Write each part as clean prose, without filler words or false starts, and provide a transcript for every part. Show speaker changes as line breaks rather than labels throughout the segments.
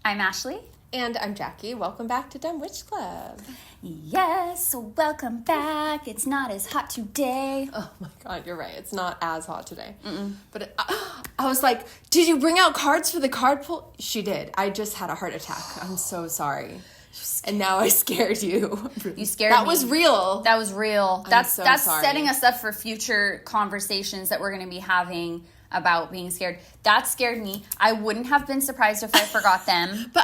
I'm Ashley.
And I'm Jackie. Welcome back to Dumb Witch Club.
Yes, welcome back. It's not as hot today.
Oh my God, you're right. It's not as hot today. But I was like, did you bring out cards for the card pull? She did. I just had a heart attack. I'm so sorry. And now I scared you.
You scared me.
That was real.
That was real.
That's
sorry.
setting
us up for future conversations that we're going to be having about being scared. That scared me. I wouldn't have been surprised if I forgot them.
But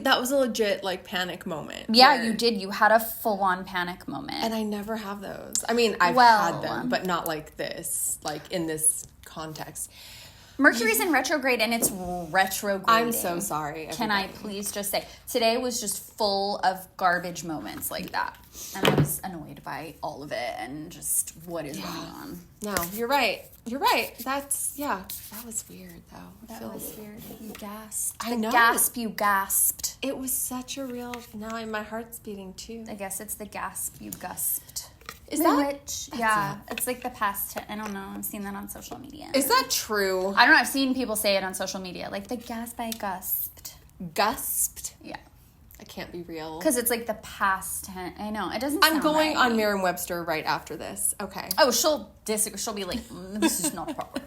that was a legit panic moment.
Yeah, you did. You had a full-on panic moment.
And I never have those. I mean, I've had them, but not like this, in this context.
Mercury's in retrograde and it's retrograding.
I'm so sorry, everybody.
Can I please just say, today was just full of garbage moments like that. And I was annoyed by all of it and just what is going on.
No, you're right. You're right. That was weird though.
That was weird. You gasped.
I know.
Gasp, you gasped.
It was such a real, now my heart's beating too.
I guess it's the gasp you gasped.
Is that?
Witch? Yeah. It's like the past, I don't know. I've seen that on social media.
Is that true?
I don't know. I've seen people say it on social media. Like the gasp I gasped.
Gusped?
Yeah.
I can't be real.
Because it's like the past tense. I know. It doesn't sound
I'm going
right.
on Merriam-Webster right after this. Okay.
Oh, she'll disagree. She'll be like, this is not proper.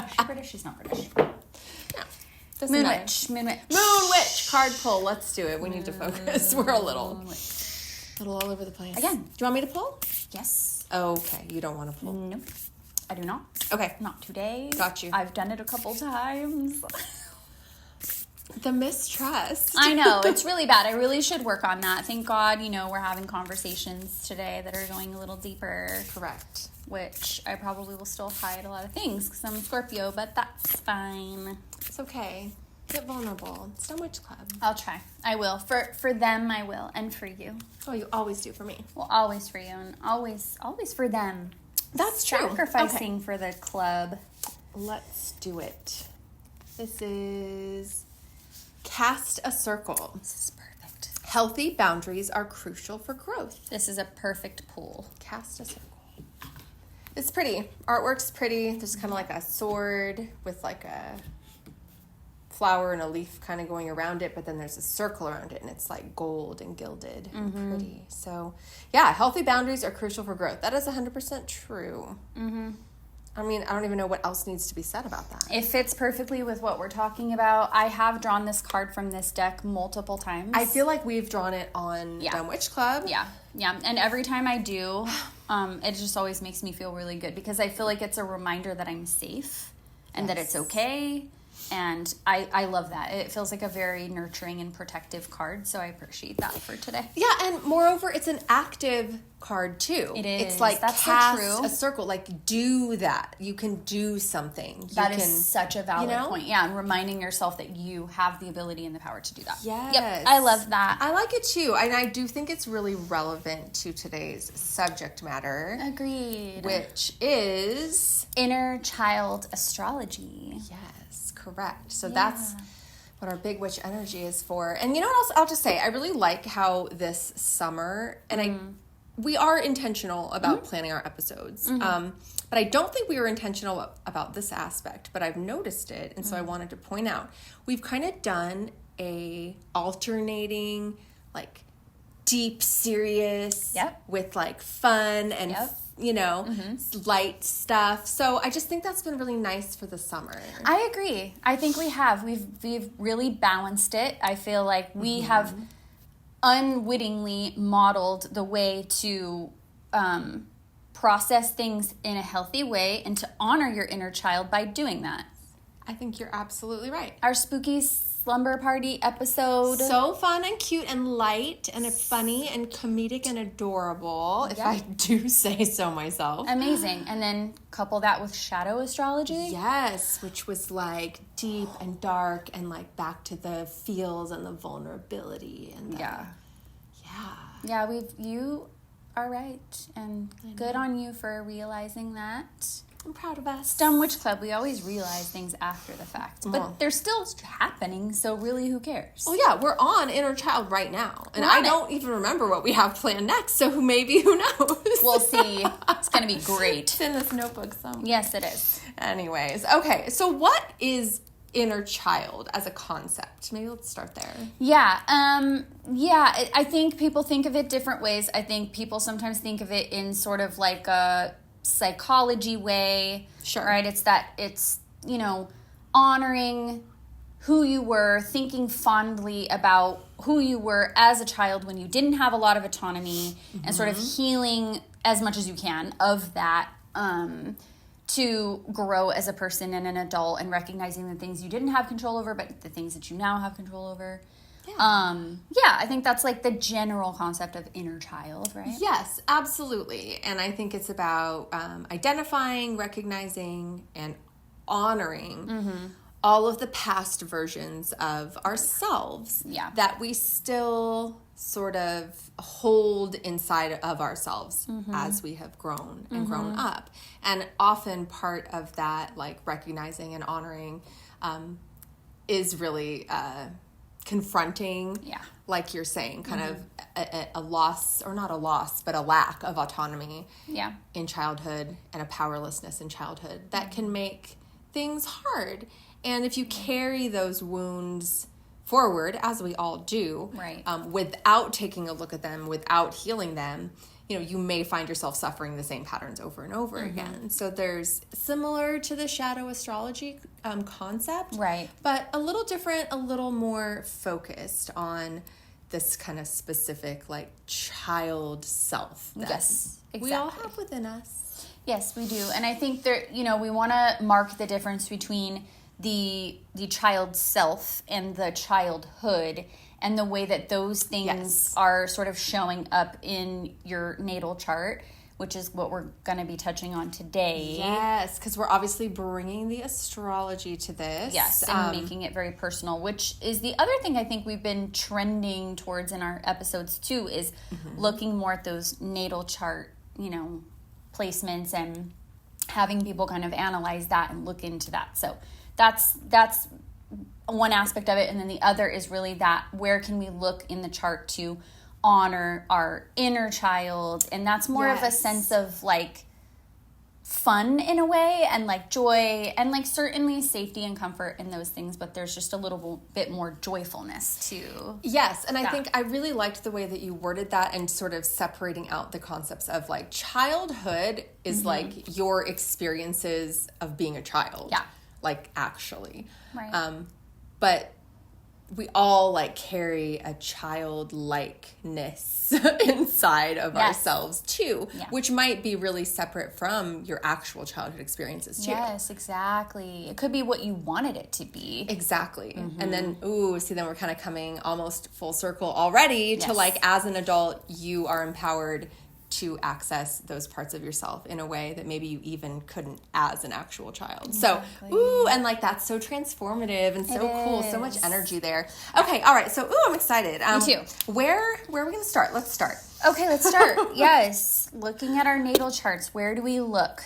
She's British. She's not British.
No.
Moon Witch.
Moon Witch. Card pull. Let's do it. We need to focus. We're a little all over the place.
Again.
Do you want me to pull?
Yes.
Okay. You don't want to pull?
Nope. I do not.
Okay.
Not today.
Got you.
I've done it a couple times.
The mistrust.
I know. It's really bad. I really should work on that. Thank God, we're having conversations today that are going a little deeper.
Correct.
Which I probably will still hide a lot of things because I'm a Scorpio, but that's fine.
It's okay. Get vulnerable. It's Dumb Witch Club.
I'll try. I will. For them, I will. And for you.
Oh, you always do for me.
Well, always for you and always for them.
That's true.
Sacrificing for the club.
Let's do it. This is Cast a Circle.
This is perfect.
Healthy boundaries are crucial for growth.
This is a perfect pool.
Cast a circle. It's pretty. Artwork's pretty. There's kind of like a sword with like a flower and a leaf kind of going around it, but then there's a circle around it and it's like gold and gilded and pretty. So yeah, healthy boundaries are crucial for growth. That is 100% true. I mean, I don't even know what else needs to be said about that.
It fits perfectly with what we're talking about. I have drawn this card from this deck multiple times.
I feel like we've drawn it on Dumb Witch Club.
Yeah. And every time I do, it just always makes me feel really good because I feel like it's a reminder that I'm safe and that it's okay. And I love that. It feels like a very nurturing and protective card, so I appreciate that for today.
Yeah, and moreover, it's an active card too.
It is.
It's like
That's
cast
so true.
a circle. Like do that. You can do something.
That is such a valid point. Yeah, and reminding yourself that you have the ability and the power to do that.
Yes.
Yep, I love that.
I like it too. And I do think it's really relevant to today's subject matter.
Agreed.
Which is
Inner Child Astrology.
Yes, correct. So that's what our big witch energy is for. And you know what else? I'll just say, I really like how this summer, and we are intentional about planning our episodes. But I don't think we were intentional about this aspect, but I've noticed it. And so I wanted to point out, we've kind of done a alternating, deep, serious with fun and, light stuff. So I just think that's been really nice for the summer.
I agree. I think we have. We've really balanced it. I feel like we have unwittingly modeled the way to process things in a healthy way and to honor your inner child by doing that.
I think you're absolutely right.
Our spooky slumber party episode.
So fun and cute and light and funny and comedic and adorable, if I do say so myself.
Amazing. And then couple that with shadow astrology.
Yes, which was deep and dark and back to the feels and the vulnerability and
you are right, and good on you for realizing that.
I'm proud of us.
Dumb Witch Club, we always realize things after the fact. But they're still happening, so really who cares?
Oh yeah, we're on Inner Child right now. And I don't even remember what we have planned next, so who knows?
We'll see. It's going to be great.
It's in this notebook somewhere.
Yes, it is.
Anyways, okay, so what is inner child as a concept? Maybe let's start there.
Yeah. I think people think of it different ways. I think people sometimes think of it in sort of like a psychology way.
Sure.
Right? It's, honoring who you were, thinking fondly about who you were as a child when you didn't have a lot of autonomy, and sort of healing as much as you can of that, to grow as a person and an adult, and recognizing the things you didn't have control over, but the things that you now have control over. Yeah. I think that's like the general concept of inner child, right?
Yes, absolutely. And I think it's about identifying, recognizing, and honoring all of the past versions of ourselves that we still sort of hold inside of ourselves as we have grown and grown up. And often part of that, like recognizing and honoring, is really confronting, like you're saying, kind of a loss, or not a loss, but a lack of autonomy in childhood, and a powerlessness in childhood that can make things hard. And if you carry those wounds forward, as we all do,
right,
without taking a look at them, without healing them, you may find yourself suffering the same patterns over and over again. So there's similar to the shadow astrology concept,
right,
but a little different, a little more focused on this kind of specific, like, child self that we all have within us.
Yes, we do. And I think there, we want to mark the difference between the child self and the childhood, and the way that those things are sort of showing up in your natal chart, which is what we're going to be touching on today.
Yes, because we're obviously bringing the astrology to this.
Yes, and making it very personal, which is the other thing I think we've been trending towards in our episodes too, is looking more at those natal chart, placements, and having people kind of analyze that and look into that. So that's one aspect of it. And then the other is really that, where can we look in the chart to honor our inner child? And that's more of a sense of like fun in a way, and like joy, and like certainly safety and comfort in those things, but there's just a little bit more joyfulness too.
Yes, and I think I really liked the way that you worded that, and sort of separating out the concepts of like childhood is like your experiences of being a child.
Yeah.
Like actually.
Right.
But we all like carry a childlikeness inside of ourselves too, which might be really separate from your actual childhood experiences too.
Yes, exactly. It could be what you wanted it to be.
Exactly. And then, then we're kind of coming almost full circle already to like, as an adult, you are empowered to access those parts of yourself in a way that maybe you even couldn't as an actual child. Exactly. So, and like that's so transformative and so cool, so much energy there. Okay, all right. So, I'm excited.
Me too.
Where are we going to start? Let's start.
Okay, let's start. Yes, looking at our natal charts. Where do we look?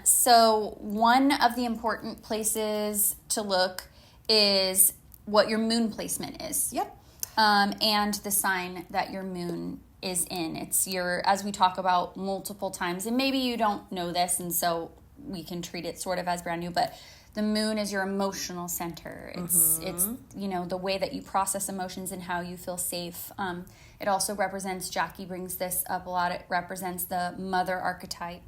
So one of the important places to look is what your moon placement is.
Yep.
And the sign that your moon is in. It's as we talk about multiple times, and maybe you don't know this, and so we can treat it sort of as brand new, but the moon is your emotional center. It's the way that you process emotions and how you feel safe. It also represents, Jackie brings this up a lot, it represents the mother archetype,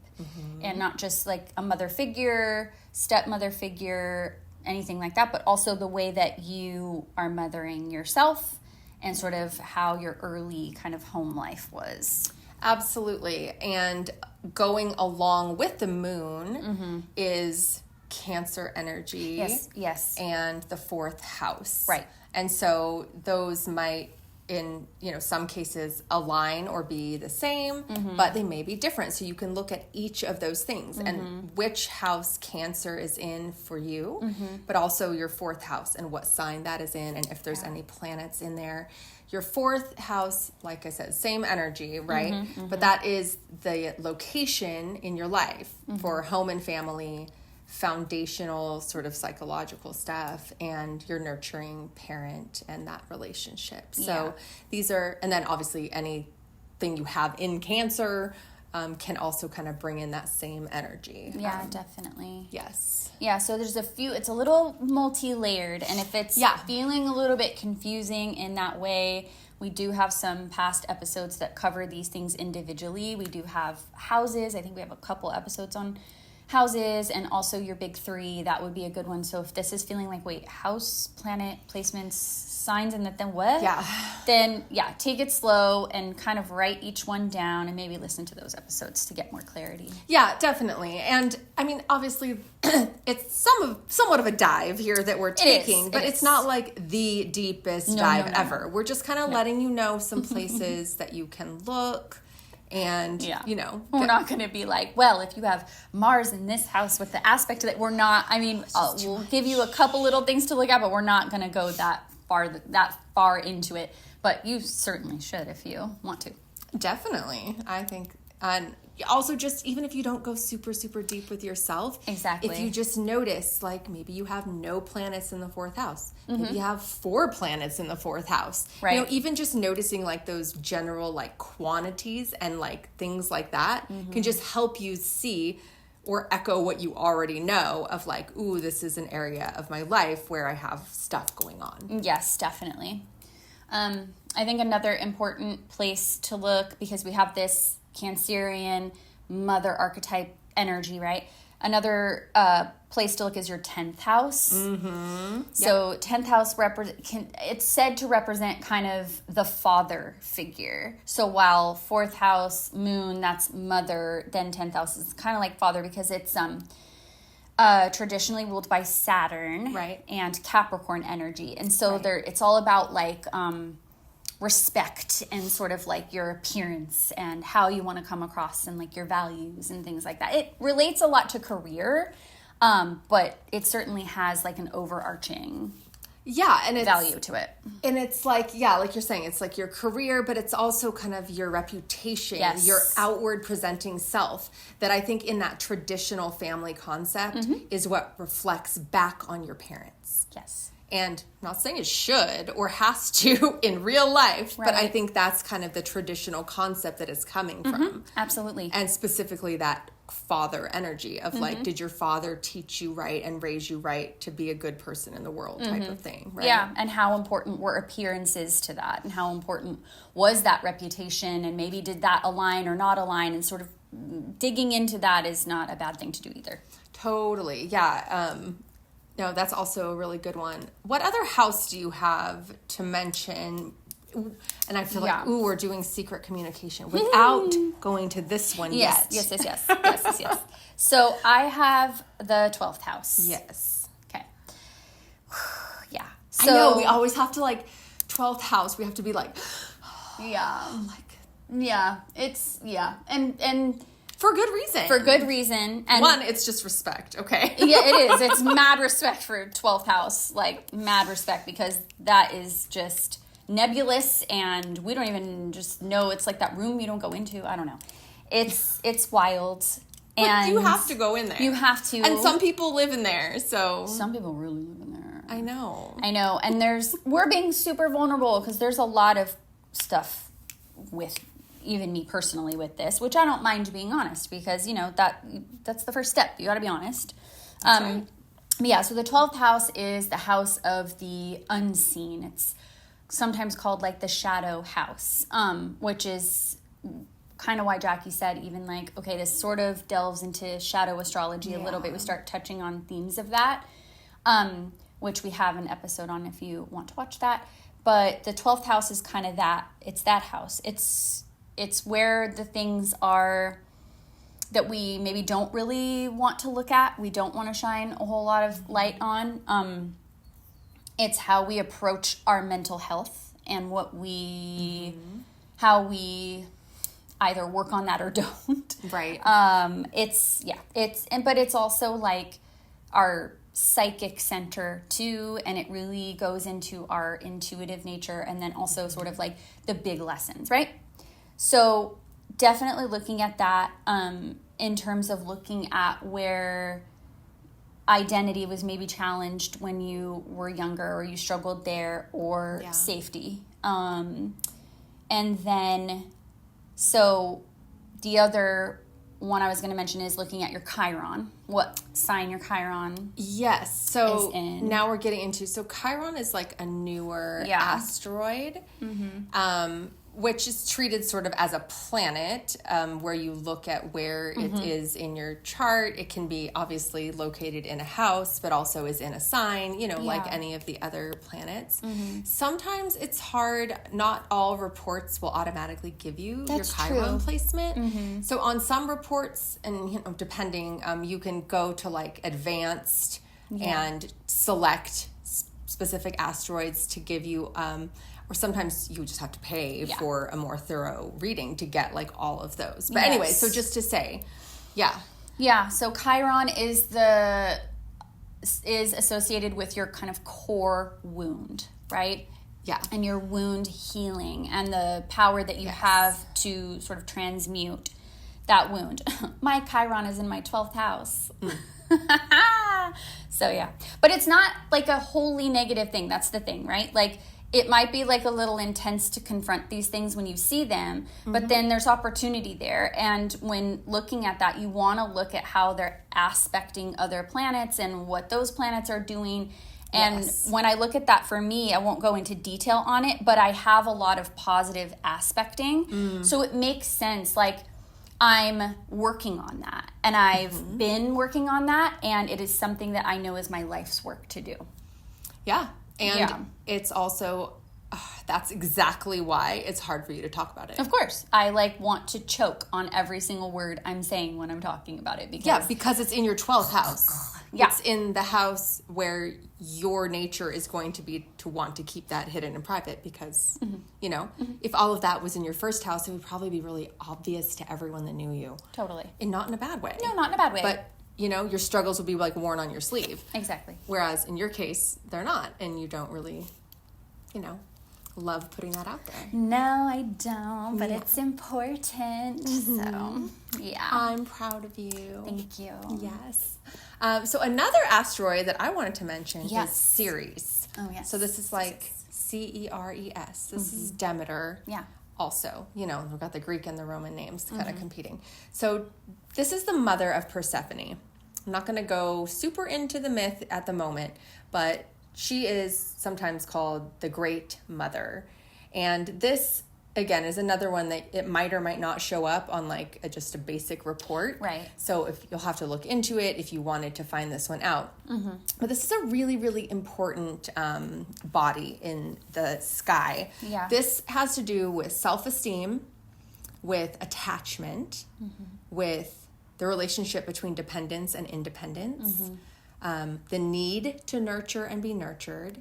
and not just like a mother figure, stepmother figure, anything like that, but also the way that you are mothering yourself, and sort of how your early kind of home life was.
Absolutely. And going along with the moon is Cancer energy.
Yes.
And the fourth house.
Right.
And so those might, in some cases, align or be the same, but they may be different. So you can look at each of those things and which house Cancer is in for you, but also your fourth house and what sign that is in, and if there's any planets in there. Your fourth house, like I said, same energy, right? But that is the location in your life for home and family, foundational sort of psychological stuff, and your nurturing parent and that relationship. So these are, and then obviously anything you have in Cancer, can also kind of bring in that same energy.
Yeah, definitely.
Yes.
Yeah, so there's it's a little multi-layered, and if it's feeling a little bit confusing in that way, we do have some past episodes that cover these things individually. We do have houses. I think we have a couple episodes on houses, and also your big three. That would be a good one. So if this is feeling like, wait, house, planet, placements, signs, and then what?
Yeah.
Then, take it slow and kind of write each one down and maybe listen to those episodes to get more clarity.
Yeah, definitely. And I mean, obviously, it's somewhat of a dive here that we're taking, but it's not like the deepest dive ever. We're just kind of letting you know some places that you can look. And,
we're not going to be like, well, if you have Mars in this house with the aspect of it, we're not, we'll give you a couple little things to look at, but we're not going to go that far into it. But you certainly should if you want to.
Definitely. I think, and also just even if you don't go super, super deep with yourself.
Exactly.
If you just notice, like maybe you have no planets in the 4th house. Maybe you have 4 planets in the 4th house.
Right.
Even just noticing like those general like quantities and like things like that can just help you see or echo what you already know of like, ooh, this is an area of my life where I have stuff going on.
Yes, definitely. I think another important place to look, because we have this Cancerian mother archetype energy, right? Another place to look is your 10th house. Mm-hmm. So 10th house it's said to represent kind of the father figure. So while 4th house, moon, that's mother, then 10th house is kind of like father, because it's traditionally ruled by Saturn,
right,
and Capricorn energy. And so it's all about like respect and sort of like your appearance and how you want to come across and like your values and things like that. It relates a lot to career, but it certainly has like an overarching
and
value to it.
And it's like, like you're saying, it's like your career, but it's also kind of your reputation, your outward presenting self, that I think in that traditional family concept is what reflects back on your parents.
Yes.
And I'm not saying it should or has to in real life, but I think that's kind of the traditional concept that it's coming from.
Absolutely.
And specifically that father energy of like, did your father teach you right and raise you right to be a good person in the world type of thing, right?
Yeah, and how important were appearances to that, and how important was that reputation, and maybe did that align or not align, and sort of digging into that is not a bad thing to do either.
Totally, yeah. No, that's also a really good one. What other house do you have to mention? And I feel like, we're doing secret communication without going to this one yet.
Yes. So I have the 12th house.
Yes.
Okay. Yeah.
So, I know, we always have to like, 12th house, we have to be like, and for good reason. And one, it's just respect, okay?
Yeah, it is. It's mad respect for 12th house. Like, mad respect, because that is just nebulous, and we don't even just know. It's like that room you don't go into. I don't know. It's wild.
And you have to go in there.
You have to.
And some people live in there, so.
Some people really live in there.
I know.
And we're being super vulnerable, because there's a lot of stuff with even me personally with this, which I don't mind being honest, because, that's the first step. You got to be honest. Right. But yeah, so the 12th house is the house of the unseen. It's sometimes called like the shadow house, which is kind of why Jackie said even like, okay, this sort of delves into shadow astrology a little bit. We start touching on themes of that, which we have an episode on if you want to watch that. But the 12th house is kind of that. It's that house. It's where the things are that we maybe don't really want to look at. We don't want to shine a whole lot of light on. It's how we approach our mental health and how we either work on that or don't.
Right.
But it's also like our psychic center too, and it really goes into our intuitive nature, and then also sort of like the big lessons, right? So definitely looking at that in terms of looking at where identity was maybe challenged when you were younger, or you struggled there, or safety. And then, so The other one I was going to mention is looking at your Chiron. What sign your Chiron
Yes. So
is in.
now we're getting into, so Chiron is like a newer asteroid, which is treated sort of as a planet, where you look at where it is in your chart. It can be obviously located in a house, but also is in a sign, like any of the other planets. Sometimes it's hard. Not all reports will automatically give you your Chiron placement. So on some reports, and depending, you can go to like advanced and select specific asteroids to give you, or sometimes you just have to pay for a more thorough reading to get like all of those. But anyway, so just to say, so
Chiron is associated with your kind of core wound, right?
Yeah.
And your wound healing and the power that you have to sort of transmute that wound. My Chiron is in my 12th house. So yeah. But it's not like a wholly negative thing. That's the thing, right? Like, it might be like a little intense to confront these things when you see them, but then there's opportunity there. And when looking at that, you want to look at how they're aspecting other planets and what those planets are doing. And when I look at that, for me, I won't go into detail on it, but I have a lot of positive aspecting. So it makes sense. Like, I'm working on that, and I've been working on that, and it is something that I know is my life's work to do.
Yeah. And it's also, that's exactly why it's hard for you to talk about it.
Of course. I want to choke on every single word I'm saying when I'm talking about it.
Because it's in your 12th house. It's in the house where your nature is going to be to want to keep that hidden and private, because, if all of that was in your first house, it would probably be really obvious to everyone that knew you.
Totally.
And not in a bad way.
No, not in a bad way.
But your struggles will be like worn on your sleeve.
Exactly.
Whereas in your case, they're not. And you don't really, love putting that out there.
No, I don't. But it's important. So, yeah.
I'm proud of you.
Thank you.
Yes. So another asteroid that I wanted to mention is Ceres.
Oh, yes.
So this is like Ceres. This is Demeter.
Yeah.
Also, we've got the Greek and the Roman names kind of competing. So this is the mother of Persephone. I'm not going to go super into the myth at the moment, but she is sometimes called the Great Mother. And this, again, is another one that it might or might not show up on like just a basic report.
Right.
So if you'll have to look into it if you wanted to find this one out. But this is a really, really important body in the sky.
Yeah.
This has to do with self-esteem, with attachment, with the relationship between dependence and independence, the need to nurture and be nurtured,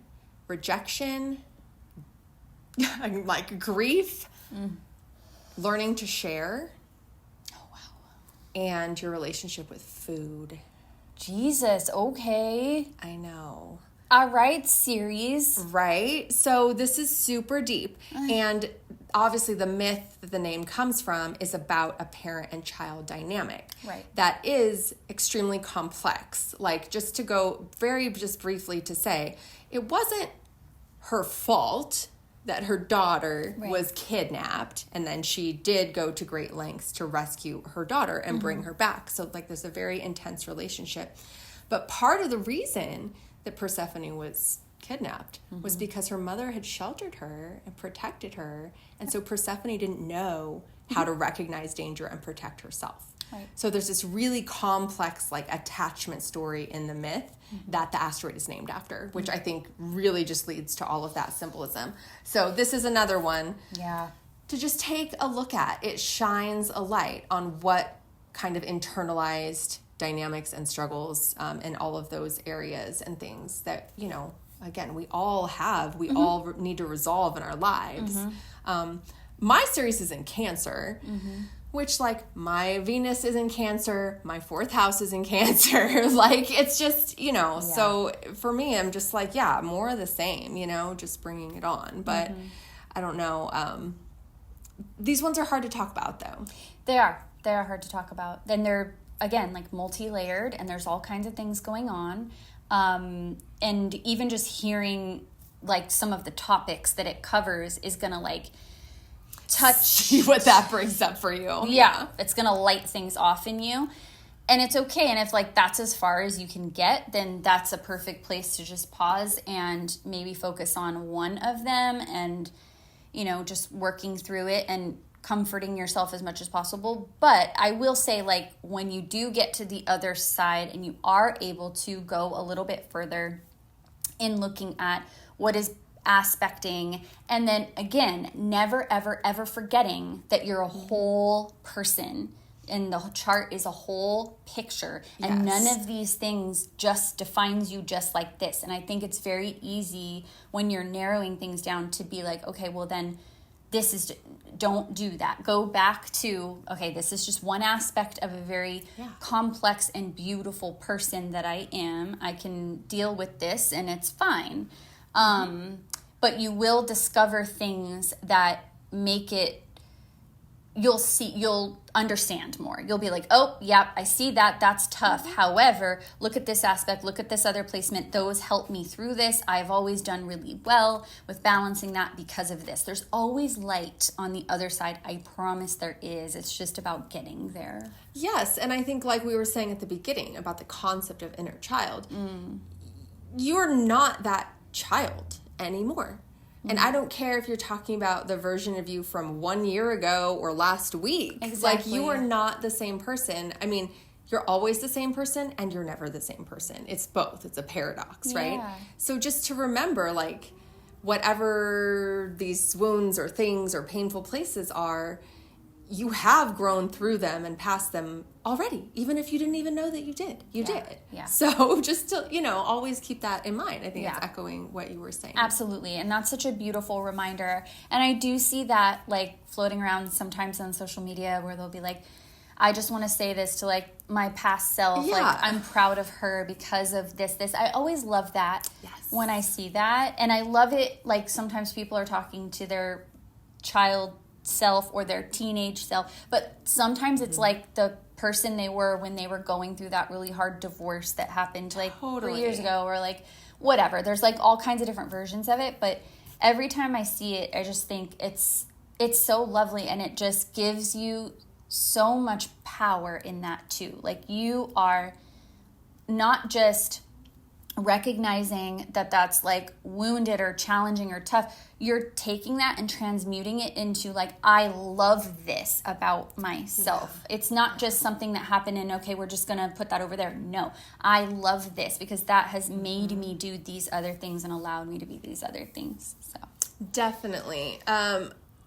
rejection, like grief, learning to share, and your relationship with food.
Jesus, okay.
I know.
All right, Ceres.
Right? So this is super deep. And obviously the myth that the name comes from is about a parent and child dynamic.
Right.
That is extremely complex. Like, just to go just briefly to say, it wasn't her fault that her daughter was kidnapped, and then she did go to great lengths to rescue her daughter and bring her back. So like, there's a very intense relationship. But part of the reason that Persephone was kidnapped was because her mother had sheltered her and protected her, and so Persephone didn't know how to recognize danger and protect herself.
Right.
So there's this really complex like attachment story in the myth that the asteroid is named after, which I think really just leads to all of that symbolism. So this is another one to just take a look at. It shines a light on what kind of internalized dynamics and struggles in all of those areas and things that, again, we all have, we all need to resolve in our lives. My Ceres is in Cancer, which, like, my Venus is in Cancer, my 4th house is in Cancer. Like, it's just, so for me, I'm just like, more of the same, just bringing it on. But I don't know. These ones are hard to talk about, though.
They are hard to talk about. Then they're, again, like multi-layered, and there's all kinds of things going on. And even just hearing like some of the topics that it covers is gonna like
see what that brings up for you.
Yeah. It's going to light things off in you. And it's okay. And if like that's as far as you can get, then that's a perfect place to just pause and maybe focus on one of them and, you know, just working through it and comforting yourself as much as possible. But I will say, like, when you do get to the other side and you are able to go a little bit further in looking at what is aspecting, and then again, never, ever, ever forgetting that you're a whole person and the chart is a whole picture, and none of these things just defines you just like this. And I think it's very easy when you're narrowing things down to be like, okay, well then this is, don't do that. Go back to, okay, this is just one aspect of a very complex and beautiful person that I am. I can deal with this and it's fine. But you will discover things that make it, you'll understand more. You'll be like, oh, yep, I see that. That's tough. However, look at this aspect. Look at this other placement. Those help me through this. I've always done really well with balancing that because of this. There's always light on the other side. I promise there is. It's just about getting there.
Yes. And I think like we were saying at the beginning about the concept of inner child, you're not that child anymore. And I don't care if you're talking about the version of you from 1 year ago or last week.
Exactly.
Like, you are not the same person. I mean, you're always the same person and you're never the same person. It's both. It's a paradox, right? So just to remember, like, whatever these wounds or things or painful places are, you have grown through them and past them already, even if you didn't even know that you did. You did.
Yeah.
So just to, you know, always keep that in mind. I think it's echoing what you were saying.
Absolutely. And that's such a beautiful reminder. And I do see that, like, floating around sometimes on social media where they'll be like, I just want to say this to, like, my past self.
Yeah.
Like, I'm proud of her because of this. I always love that when I see that. And I love it, like, sometimes people are talking to their child self or their teenage self, but sometimes it's like the person they were when they were going through that really hard divorce that happened like 3 years ago, or like whatever. There's like all kinds of different versions of it, but every time I see it, I just think it's so lovely, and it just gives you so much power in that too. Like, you are not just recognizing that that's like wounded or challenging or tough. You're taking that and transmuting it into like, I love this about myself. It's not just something that happened and okay, we're just gonna put that over there. No, I love this because that has made me do these other things and allowed me to be these other things. So
definitely.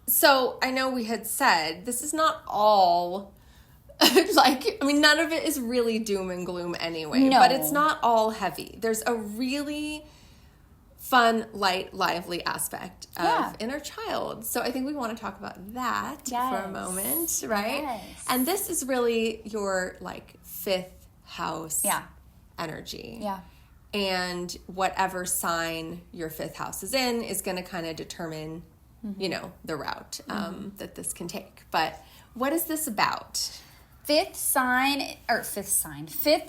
So I know we had said this is not all like, I mean, none of it is really doom and gloom anyway, but it's not all heavy. There's a really fun, light, lively aspect of inner child. So I think we want to talk about that for a moment, right?
Yes.
And this is really your like fifth house energy.
Yeah.
And whatever sign your fifth house is in is going to kind of determine, you know, the route that this can take. But what is this about?
Fifth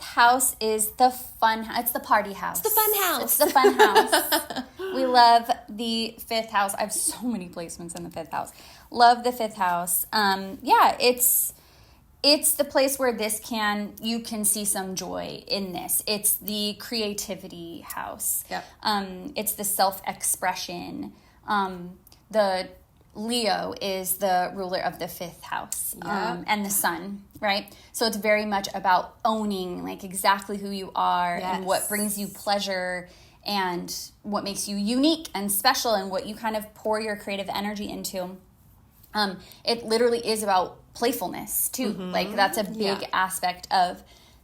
house is the fun. It's the party house.
It's the fun house.
It's the fun house. We love the fifth house. I have so many placements in the fifth house. Love the fifth house. It's the place where you can see some joy in this. It's the creativity house.
Yep.
It's the self-expression. The Leo is the ruler of the fifth house, and the sun, right? So it's very much about owning like exactly who you are and what brings you pleasure and what makes you unique and special and what you kind of pour your creative energy into. It literally is about playfulness too. Like, that's a big aspect of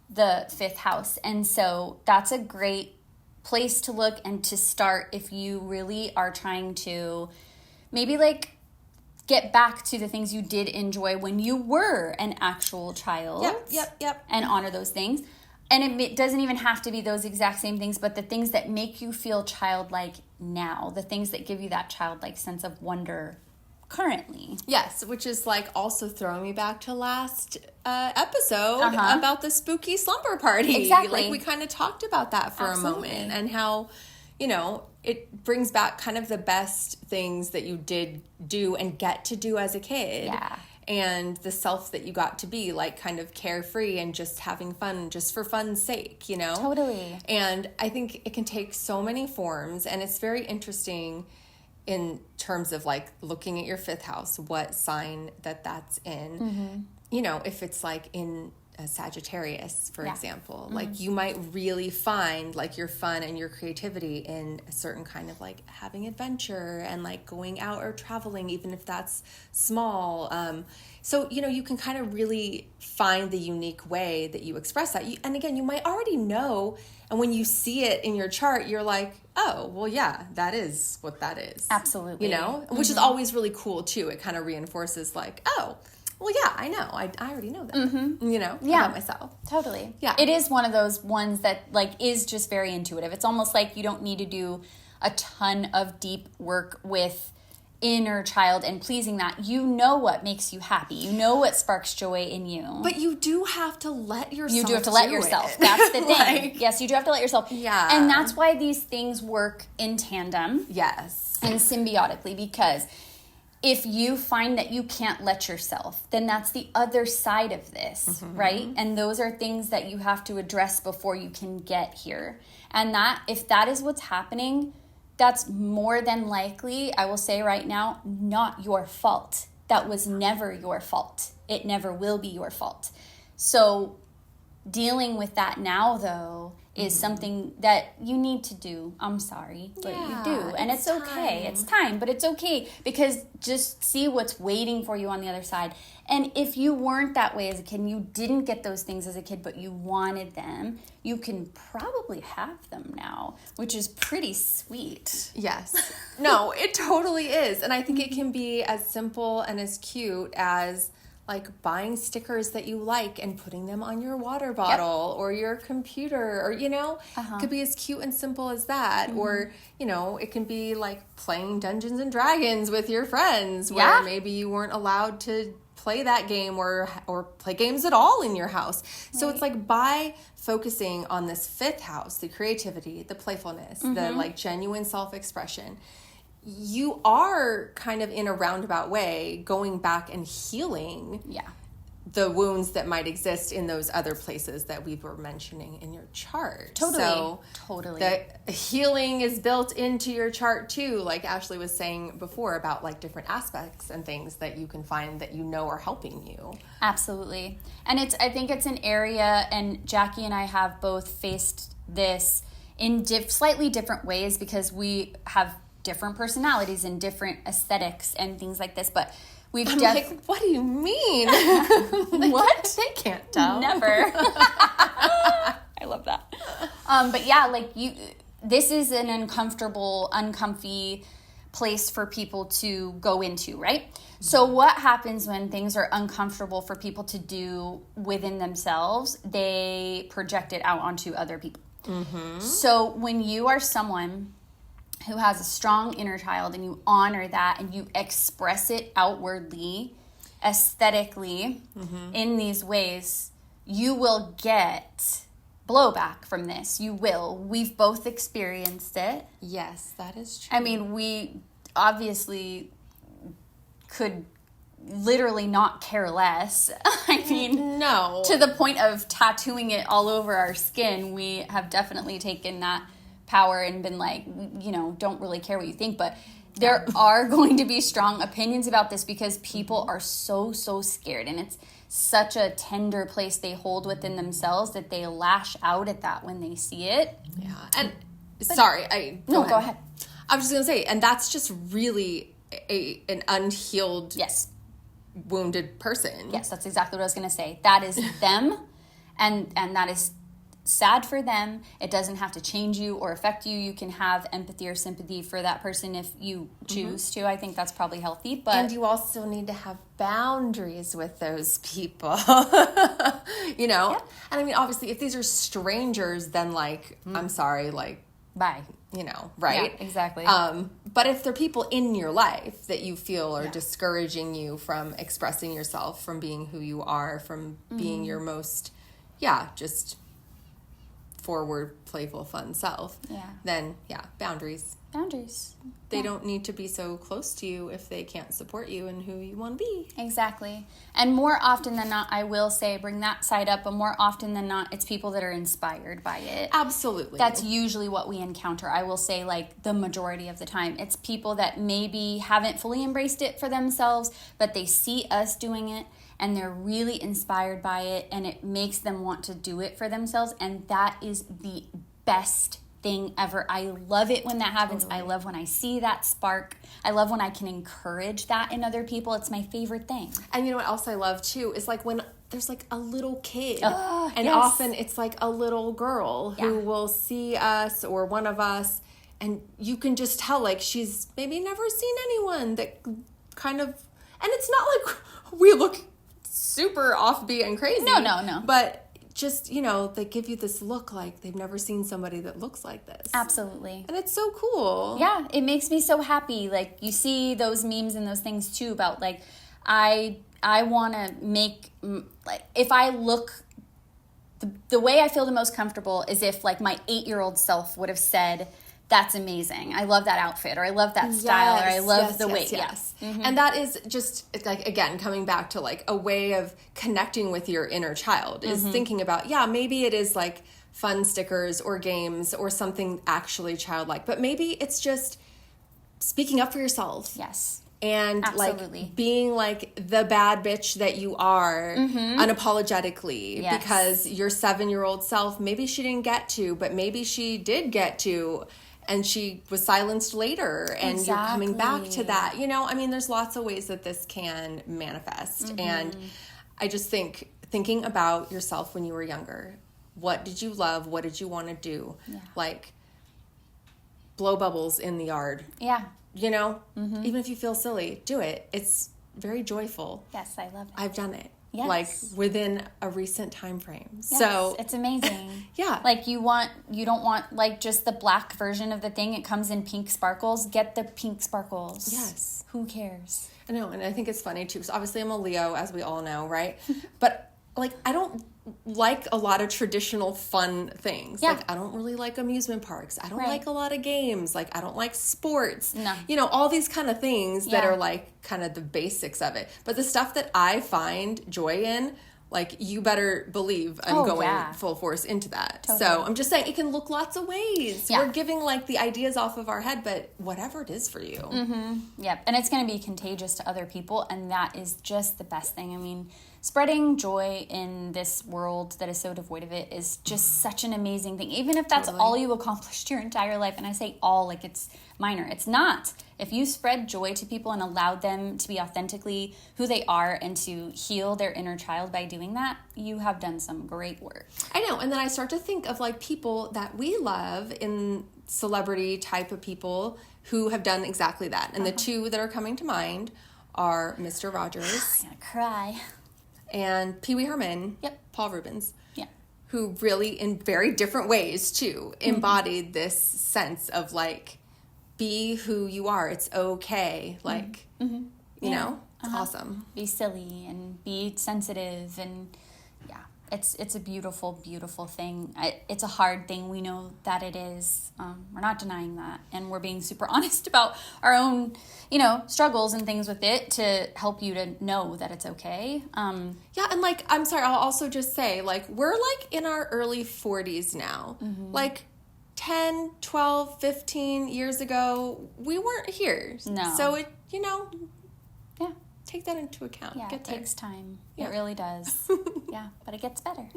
the fifth house. And so that's a great place to look and to start if you really are trying to maybe like get back to the things you did enjoy when you were an actual child.
Yep.
And honor those things. And it doesn't even have to be those exact same things, but the things that make you feel childlike now, the things that give you that childlike sense of wonder currently.
Yes, which is like also throwing me back to last episode about the spooky slumber party.
Exactly.
Like, we kind of talked about that for a moment, and how, you know, it brings back kind of the best things that you did do and get to do as a kid.
Yeah.
And the self that you got to be, like, kind of carefree and just having fun just for fun's sake, you know?
Totally.
And I think it can take so many forms, and it's very interesting in terms of, like, looking at your fifth house, what sign that's in. You know, if it's, like, in a Sagittarius, for example, like, you might really find, like, your fun and your creativity in a certain kind of, like, having adventure and, like, going out or traveling, even if that's small. So, you know, you can kind of really find the unique way that you express that. And again, you might already know, and when you see it in your chart, you're like, oh, well, yeah, that is what that is.
Absolutely.
You know, which is always really cool, too. It kind of reinforces, like, oh, well, yeah, I know. I already know that, you know, about myself.
Totally.
Yeah.
It is one of those ones that, like, is just very intuitive. It's almost like you don't need to do a ton of deep work with inner child and pleasing that. You know what makes you happy. You know what sparks joy in you.
But you do have to let yourself
You do have to let yourself. That's the thing.
Like,
yes, you do have to let yourself.
Yeah.
And that's why these things work in tandem.
Yes.
And symbiotically, because if you find that you can't let yourself, then that's the other side of this, right? And those are things that you have to address before you can get here. And that, if that is what's happening, that's more than likely, I will say right now, not your fault. That was never your fault. It never will be your fault. So dealing with that now, though, is something that you need to do. I'm sorry, but you do. And it's okay. It's time, but it's okay, because just see what's waiting for you on the other side. And if you weren't that way as a kid and you didn't get those things as a kid, but you wanted them, you can probably have them now, which is pretty sweet.
Yes. No, it totally is. And I think it can be as simple and as cute as, like, buying stickers that you like and putting them on your water bottle or your computer, or, you know, it could be as cute and simple as that. Or, you know, it can be like playing Dungeons and Dragons with your friends where maybe you weren't allowed to play that game or play games at all in your house. So it's like, by focusing on this fifth house, the creativity, the playfulness, the, like, genuine self-expression, you are kind of, in a roundabout way, going back and healing the wounds that might exist in those other places that we were mentioning in your chart. So the healing is built into your chart too, like Ashley was saying before, about, like, different aspects and things that you can find that you know are helping you.
Absolutely. And I think it's an area, and Jackie and I have both faced this in slightly different ways, because we have different personalities and different aesthetics and things like this, but we've
like, what do you mean?
What?
They can't tell.
Never. I love that. But yeah, like, this is an uncomfy place for people to go into, right? So what happens when things are uncomfortable for people to do within themselves? They project it out onto other people. So when you are someone who has a strong inner child and you honor that and you express it outwardly, aesthetically, in these ways, you will get blowback from this. You will. We've both experienced it.
Yes, that is true.
I mean, we obviously could literally not care less. I mean,
no.
To the point of tattooing it all over our skin, we have definitely taken that power and been like, you know, don't really care what you think. But there are going to be strong opinions about this, because people are so scared, and it's such a tender place they hold within themselves that they lash out at that when they see it.
Yeah. And sorry,
go ahead.
I was just gonna say, and that's just really an unhealed, wounded person.
Yes, that's exactly what I was gonna say. That is them, and that is sad for them. It doesn't have to change you or affect you. You can have empathy or sympathy for that person if you choose to. I think that's probably healthy. But
and you also need to have boundaries with those people. You know?
Yeah.
And I mean, obviously, if these are strangers, then, like, I'm sorry, like,
bye.
You know, right?
Yeah, exactly.
But if they're people in your life that you feel are discouraging you from expressing yourself, from being who you are, from being your most, just forward, playful, fun self, then boundaries. They don't need to be so close to you if they can't support you and who you want to be.
Exactly. And more often than not, I will say, bring that side up, but more often than not, it's people that are inspired by it.
Absolutely.
That's usually what we encounter. I will say, like, the majority of the time. It's people that maybe haven't fully embraced it for themselves, but they see us doing it, and they're really inspired by it, and it makes them want to do it for themselves, and that is the best thing ever. I love it when that happens. Totally. I love when I see that spark. I love when I can encourage that in other people. It's my favorite thing.
And you know what else I love too is like when there's like a little kid, and
yes.
often it's like a little girl who will see us or one of us, and you can just tell like she's maybe never seen anyone that kind of, and it's not like we look super offbeat and crazy.
No.
But just, you know, they give you this look like they've never seen somebody that looks like this.
Absolutely.
And it's so cool.
Yeah, it makes me so happy. Like, you see those memes and those things, too, about, like, I want to make, like, if I look, the way I feel the most comfortable is if, like, my 8-year-old self would have said, that's amazing. I love that outfit, or I love that style, or I love the way. Yes.
Mm-hmm. And that is just like, again, coming back to like a way of connecting with your inner child is thinking about, maybe it is like fun stickers or games or something actually childlike, but maybe it's just speaking up for yourself.
Yes.
And
absolutely.
Like being like the bad bitch that you are unapologetically, because your 7-year-old self, maybe she didn't get to, but maybe she did get to, and she was silenced later, and you're coming back to that. You know, I mean, there's lots of ways that this can manifest. And I just think, thinking about yourself when you were younger, what did you love? What did you want to do? Yeah. Like, blow bubbles in the yard.
Yeah.
You know, even if you feel silly, do it. It's very joyful.
Yes, I love it.
I've done it.
Yes.
Like within a recent time frame.
Yes,
so
it's amazing.
Yeah.
Like you don't want like just the black version of the thing. It comes in pink sparkles. Get the pink sparkles.
Yes.
Who cares?
I know, and I think it's funny too, because obviously I'm a Leo, as we all know, right? But like, I don't like a lot of traditional fun things.
Yeah.
Like, I don't really like amusement parks. I don't like a lot of games. Like, I don't like sports.
No.
You know, all these kind of things that are like kind of the basics of it. But the stuff that I find joy in, like, you better believe I'm going full force into that. Totally. So I'm just saying it can look lots of ways. Yeah. We're giving like the ideas off of our head, but whatever it is for you.
Yep. And it's going to be contagious to other people. And that is just the best thing. I mean, spreading joy in this world that is so devoid of it is just such an amazing thing. Even if that's all you accomplished your entire life. And I say all like it's minor. It's not. If you spread joy to people and allowed them to be authentically who they are and to heal their inner child by doing that, you have done some great work.
I know. And then I start to think of like people that we love in celebrity type of people who have done exactly that. And the two that are coming to mind are Mr. Rogers.
I'm going to cry.
And Pee Wee Herman, Paul Rubens,
yeah,
who really, in very different ways, too, embodied this sense of, like, be who you are. It's okay. Like, you know, it's awesome.
Be silly and be sensitive. And, yeah, it's a beautiful, beautiful thing. It's a hard thing. We know that it is. We're not denying that. And we're being super honest about our own, you know, struggles and things with it to help you to know that it's okay.
Yeah, and like, I'm sorry, I'll also just say, like, we're like in our early 40s now. Like 10, 12, 15 years ago, we weren't here.
No.
So it, you know,
yeah,
take that into account.
Yeah, it takes time. Yeah. It really does. Yeah, but it gets better.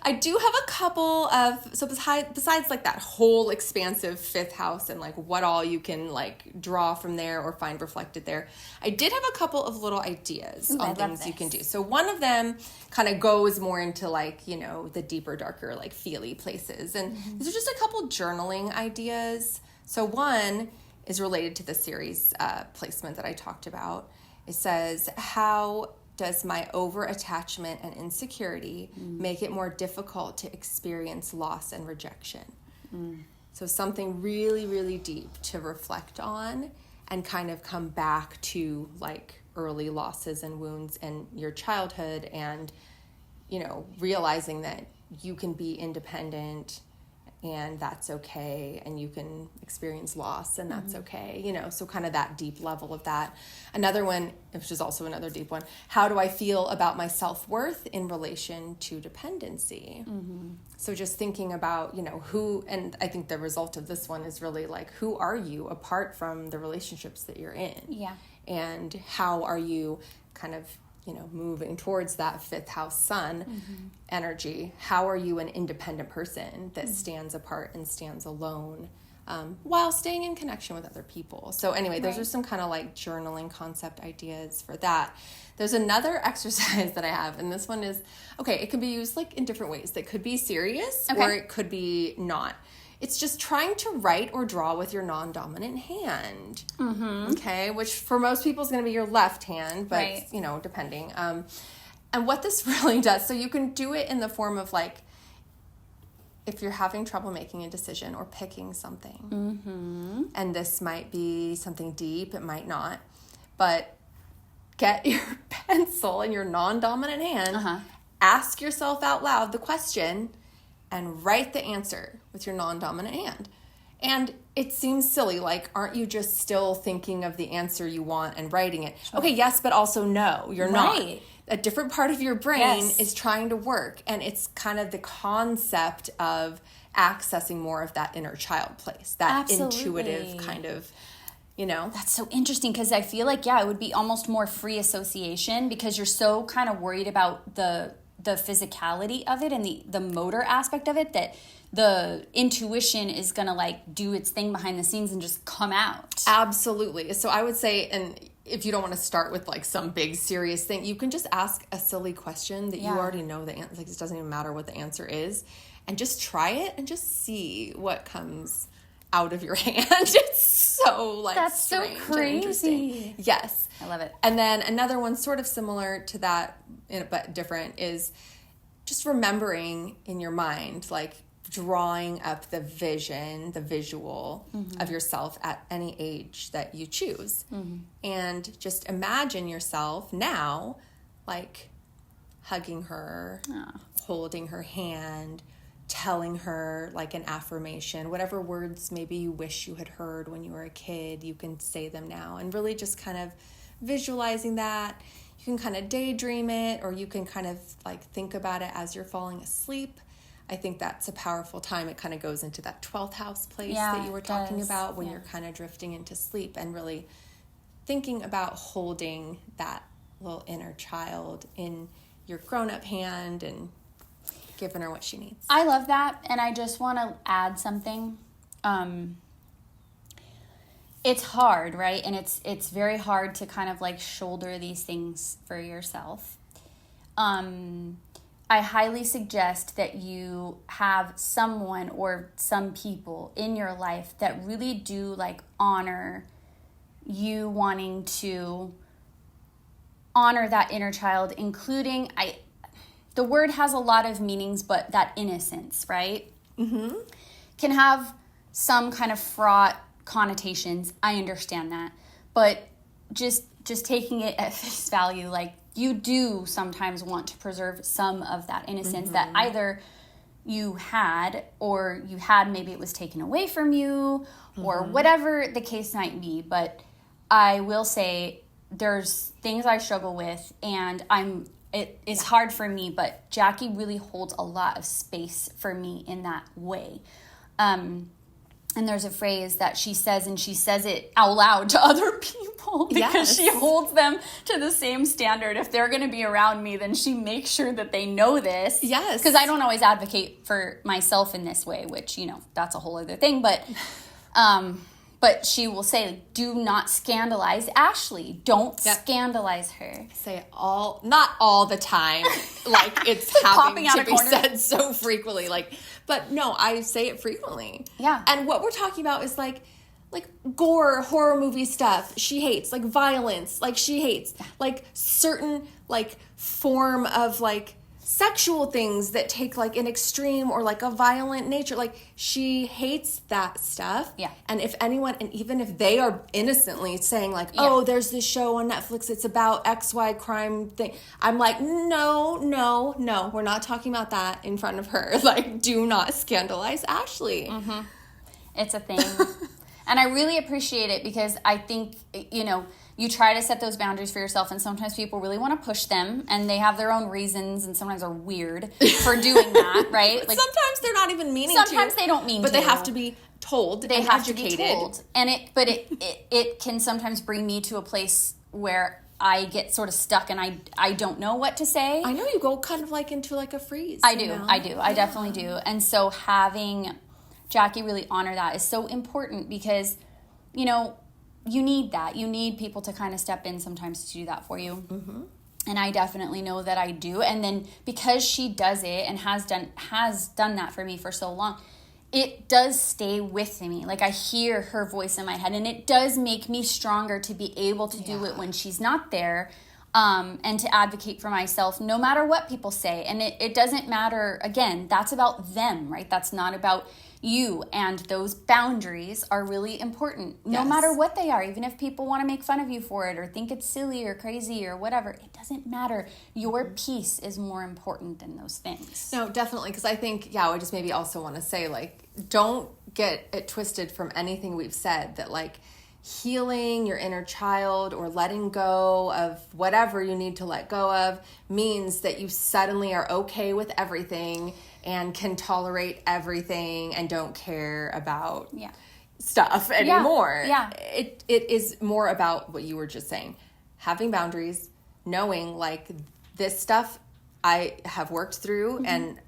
I do have a couple of, so besides like that whole expansive fifth house and like what all you can like draw from there or find reflected there, I did have a couple of little ideas on things you can do. So one of them kind of goes more into like, you know, the deeper, darker, like feely places. And these are just a couple journaling ideas. So one is related to the series placement that I talked about. It says, how does my over-attachment and insecurity make it more difficult to experience loss and rejection? So something really, really deep to reflect on and kind of come back to like early losses and wounds in your childhood and, you know, realizing that you can be independent and that's okay, and you can experience loss, and that's okay, you know, so kind of that deep level of that. Another one, which is also another deep one, how do I feel about my self-worth in relation to dependency? So just thinking about, you know, who, and I think the result of this one is really like, who are you apart from the relationships that you're in?
Yeah.
And how are you kind of, you know, moving towards that fifth house sun energy? How are you an independent person that stands apart and stands alone while staying in connection with other people? So anyway, those are some kind of like journaling concept ideas for that. There's another exercise that I have, and this one is, okay, it can be used like in different ways. That could be serious or it could be not. It's just trying to write or draw with your non-dominant hand. Okay, which for most people is going to be your left hand, but you know, depending. And what this really does, so you can do it in the form of like, if you're having trouble making a decision or picking something, and this might be something deep, it might not, but get your pencil in your non-dominant hand, ask yourself out loud the question, and write the answer with your non-dominant hand. And it seems silly, like, aren't you just still thinking of the answer you want and writing it? Okay, yes, but also no, you're not. A different part of your brain is trying to work, and it's kind of the concept of accessing more of that inner child place, that intuitive kind of, you know.
That's so interesting, because I feel like, it would be almost more free association, because you're so kind of worried about the physicality of it and the motor aspect of it, that the intuition is going to like do its thing behind the scenes and just come out.
Absolutely. So I would say, and if you don't want to start with like some big serious thing, you can just ask a silly question that you already know the answer. Like, it doesn't even matter what the answer is, and just try it and just see what comes out of your hand. It's so like,
that's so crazy.
Yes.
I love it.
And then another one sort of similar to that, but different, is just remembering in your mind, like drawing up the vision, the visual of yourself at any age that you choose. And just imagine yourself now, like hugging her, holding her hand, telling her like an affirmation, whatever words maybe you wish you had heard when you were a kid, you can say them now, and really just kind of visualizing that. You can kind of daydream it, or you can kind of like think about it as you're falling asleep. I think that's a powerful time. It kind of goes into that 12th house place that you were talking about when you're kind of drifting into sleep, and really thinking about holding that little inner child in your grown-up hand and giving her what she needs.
I love that, and I just want to add something. It's hard, right? And it's very hard to kind of like shoulder these things for yourself. I highly suggest that you have someone or some people in your life that really do like honor you wanting to honor that inner child, including, the word has a lot of meanings, but that innocence, right? Can have some kind of fraught connotations. I understand that. But just taking it at face value, like, you do sometimes want to preserve some of that innocence that either you had, or you had, maybe it was taken away from you, or whatever the case might be. But I will say there's things I struggle with, and it's hard for me, but Jackie really holds a lot of space for me in that way. And there's a phrase that she says, and she says it out loud to other people because she holds them to the same standard. If they're going to be around me, then she makes sure that they know this.
Yes.
Because I don't always advocate for myself in this way, which, you know, that's a whole other thing. But she will say, do not scandalize Ashley. Don't scandalize her.
Say it not all the time. Like, it's having to be said so frequently. But no, I say it frequently.
Yeah.
And what we're talking about is like gore, horror movie stuff she hates, like violence, like she hates, like certain like form of like sexual things that take like an extreme or like a violent nature. Like she hates that stuff.
Yeah.
And if anyone, and even if they are innocently saying like, oh, there's this show on Netflix, it's about XY crime thing. I'm like, no, we're not talking about that in front of her. Like, do not scandalize Ashley.
Mm-hmm. It's a thing. And I really appreciate it because I think, you know, you try to set those boundaries for yourself, and sometimes people really want to push them, and they have their own reasons, and sometimes are weird for doing that, right?
Like sometimes they're not even meaning to.
Sometimes they don't mean to.
But they have to be told
they
and
have
educated.
To be told. And it can sometimes bring me to a place where I get sort of stuck and I don't know what to say.
I know you go kind of like into like a freeze.
I do. I definitely do. And so having Jackie really honor that is so important because, you know, you need that. You need people to kind of step in sometimes to do that for you. Mm-hmm. And I definitely know that I do. And then because she does it and has done that for me for so long, it does stay with me. Like I hear her voice in my head, and it does make me stronger to be able to do it when she's not there, and to advocate for myself no matter what people say. And it doesn't matter, again, that's about them, right? That's not about you. And those boundaries are really important no matter what they are. Even if people want to make fun of you for it or think it's silly or crazy or whatever, it doesn't matter. Your peace is more important than those things.
No, definitely. Because I think, I just maybe also want to say, like, don't get it twisted from anything we've said that, like, healing your inner child or letting go of whatever you need to let go of means that you suddenly are okay with everything and can tolerate everything and don't care about stuff anymore.
Yeah.
It is more about what you were just saying. Having boundaries, knowing like this stuff I have worked through and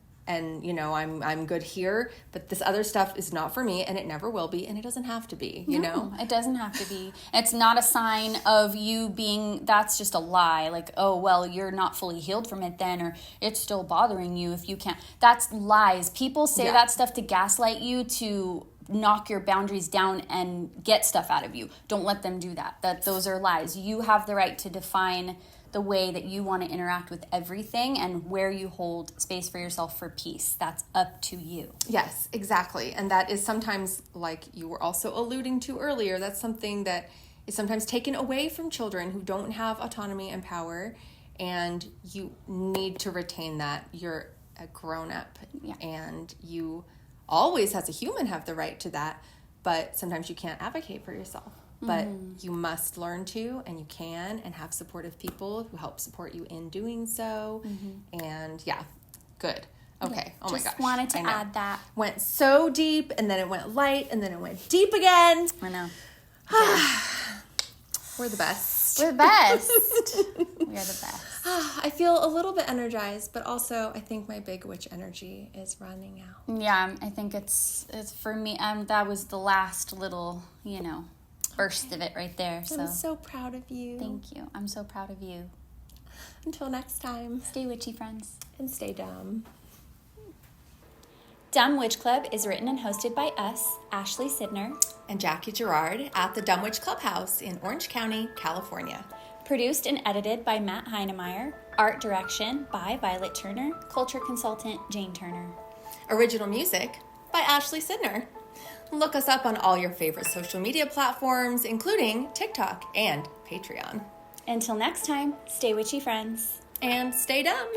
you know, I'm good here, but this other stuff is not for me and it never will be and it doesn't have to be, you know?
It doesn't have to be. It's not a sign of you being, that's just a lie. Like, oh, well, you're not fully healed from it then, or it's still bothering you if you can't. That's lies. People say that stuff to gaslight you, to knock your boundaries down and get stuff out of you. Don't let them do that. Those are lies. You have the right to define the way that you want to interact with everything and where you hold space for yourself for peace. That's up to you.
Yes, exactly. And that is sometimes, like you were also alluding to earlier, that's something that is sometimes taken away from children who don't have autonomy and power, and you need to retain that. You're a grown-up, and you always, as a human, have the right to that, but sometimes you can't advocate for yourself. But you must learn to, and you can, and have supportive people who help support you in doing so. And good. Okay. Oh my gosh.
Just wanted to add that.
Went so deep, and then it went light, and then it went deep again.
I know.
We're the best.
We're the best. We are the best.
I feel a little bit energized, but also I think my big witch energy is running out.
Yeah, I think it's for me. That was the last little, burst of it right there.
I'm so proud of you.
Thank you. I'm so proud of you.
Until next time.
Stay witchy, friends.
And stay dumb.
Dumb Witch Club is written and hosted by us, Ashley Sidner
and Jackie Gerard at the Dumb Witch Clubhouse in Orange County, California.
Produced and edited by Matt Heinemeyer. Art direction by Violet Turner. Culture consultant Jane Turner.
Original music by Ashley Sidner. Look us up on all your favorite social media platforms, including TikTok and Patreon.
Until next time, stay witchy, friends.
And stay dumb.